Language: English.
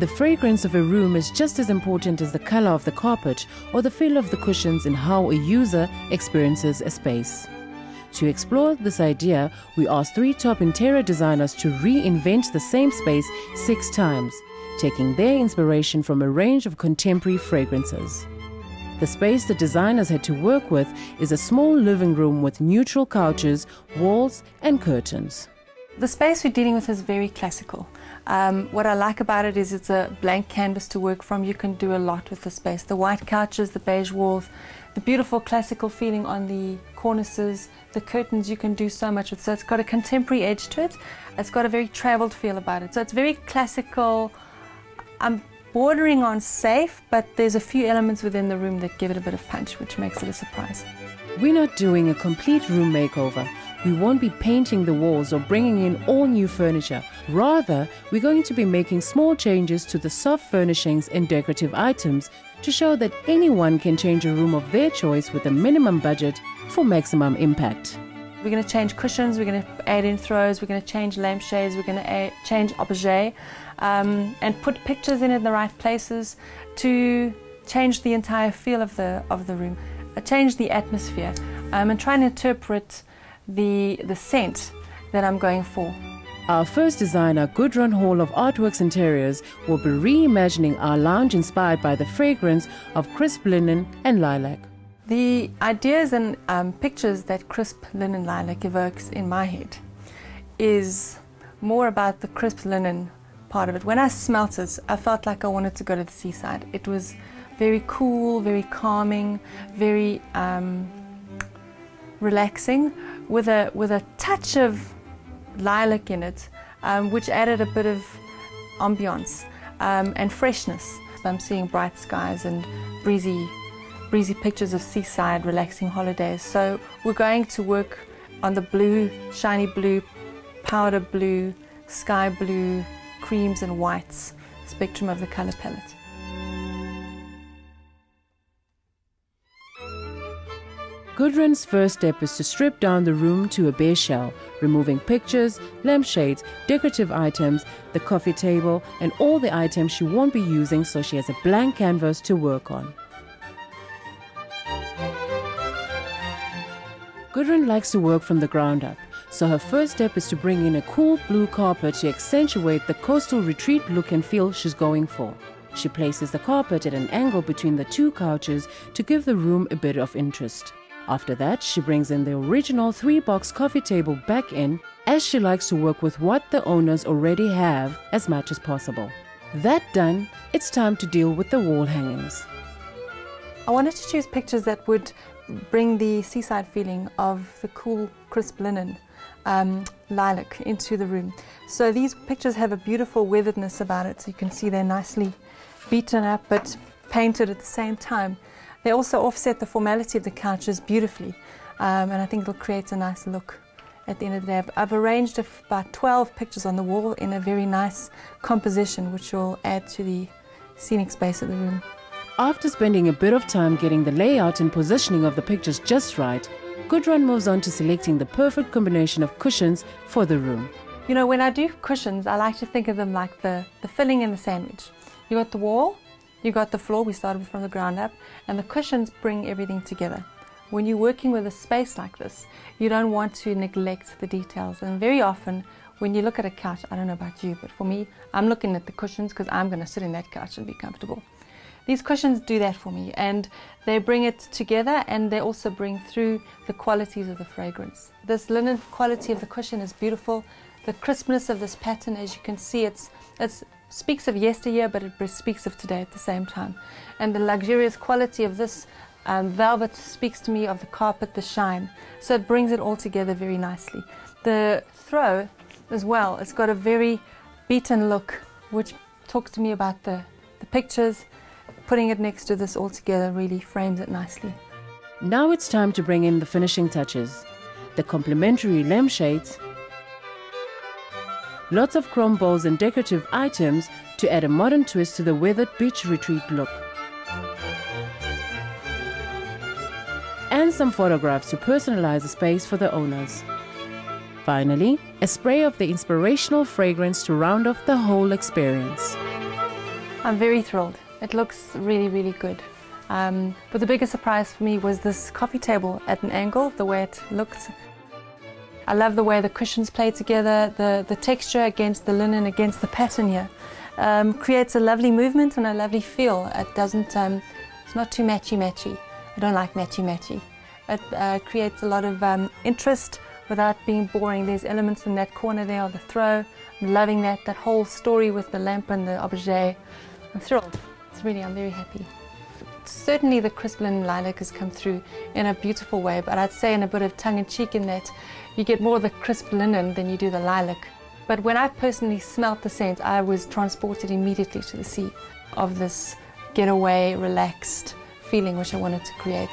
The fragrance of a room is just as important as the color of the carpet or the feel of the cushions in how a user experiences a space. To explore this idea, we asked 3 top interior designers to reinvent the same space 6 times, taking their inspiration from a range of contemporary fragrances. The space the designers had to work with is a small living room with neutral couches, walls and curtains. The space we're dealing with is very classical. What I like about it is it's a blank canvas to work from. You can do a lot with the space. The white couches, the beige walls, the beautiful classical feeling on the cornices, the curtains, you can do so much with. So it's got a contemporary edge to it. It's got a very traveled feel about it. So it's very classical. I'm bordering on safe, but there's a few elements within the room that give it a bit of punch, which makes it a surprise. We're not doing a complete room makeover. We won't be painting the walls or bringing in all new furniture. Rather, we're going to be making small changes to the soft furnishings and decorative items to show that anyone can change a room of their choice with a minimum budget for maximum impact. We're going to change cushions, we're going to add in throws, we're going to change lampshades, we're going to change objet, and put pictures in the right places to change the entire feel of the room, change the atmosphere, and try and interpret the scent that I'm going for. Our first designer, Gudrun Hall of Artworks Interiors, will be reimagining our lounge inspired by the fragrance of crisp linen and lilac. The ideas and pictures that crisp linen lilac evokes in my head is more about the crisp linen part of it. When I smelt it, I felt like I wanted to go to the seaside. It was very cool, very calming, very relaxing, with a touch of lilac in it, which added a bit of ambiance and freshness. I'm seeing bright skies and breezy pictures of seaside, relaxing holidays. So we're going to work on the blue, shiny blue, powder blue, sky blue, creams and whites spectrum of the color palette. Gudrun's first step is to strip down the room to a bare shell, removing pictures, lampshades, decorative items, the coffee table, and all the items she won't be using, so she has a blank canvas to work on. Gudrun likes to work from the ground up, so her first step is to bring in a cool blue carpet to accentuate the coastal retreat look and feel she's going for. She places the carpet at an angle between the 2 couches to give the room a bit of interest. After that, she brings in the original 3-box coffee table back in, as she likes to work with what the owners already have as much as possible. That done, it's time to deal with the wall hangings. I wanted to choose pictures that would bring the seaside feeling of the cool, crisp linen lilac into the room. So these pictures have a beautiful weatheredness about it, so you can see they're nicely beaten up but painted at the same time. They also offset the formality of the couches beautifully, and I think it'll create a nice look at the end of the day. I've arranged about 12 pictures on the wall in a very nice composition, which will add to the scenic space of the room. After spending a bit of time getting the layout and positioning of the pictures just right, Gudrun moves on to selecting the perfect combination of cushions for the room. You know, when I do cushions, I like to think of them like the filling in the sandwich. You got the wall, you got the floor, we started from the ground up, and the cushions bring everything together. When you're working with a space like this, you don't want to neglect the details. And very often, when you look at a couch, I don't know about you, but for me, I'm looking at the cushions because I'm going to sit in that couch and be comfortable. These cushions do that for me, and they bring it together, and they also bring through the qualities of the fragrance. This linen quality of the cushion is beautiful. The crispness of this pattern, as you can see, it speaks of yesteryear, but it speaks of today at the same time. And the luxurious quality of this velvet speaks to me of the carpet, the shine. So it brings it all together very nicely. The throw as well, it's got a very beaten look, which talks to me about the pictures. Putting it next to this all together really frames it nicely. Now it's time to bring in the finishing touches. The complementary lampshades, lots of chrome bowls and decorative items to add a modern twist to the weathered beach retreat look. And some photographs to personalize the space for the owners. Finally, a spray of the inspirational fragrance to round off the whole experience. I'm very thrilled. It looks really, really good. But the biggest surprise for me was this coffee table at an angle, the way it looks. I love the way the cushions play together, the texture against the linen, against the pattern here. Creates a lovely movement and a lovely feel. It doesn't, it's not too matchy-matchy. I don't like matchy-matchy. It creates a lot of interest without being boring. There's elements in that corner there of the throw. I'm loving that whole story with the lamp and the objet. I'm thrilled. I'm very happy. Certainly the crisp linen lilac has come through in a beautiful way, but I'd say in a bit of tongue-in-cheek in that you get more of the crisp linen than you do the lilac. But when I personally smelt the scent, I was transported immediately to the sea of this getaway, relaxed feeling which I wanted to create.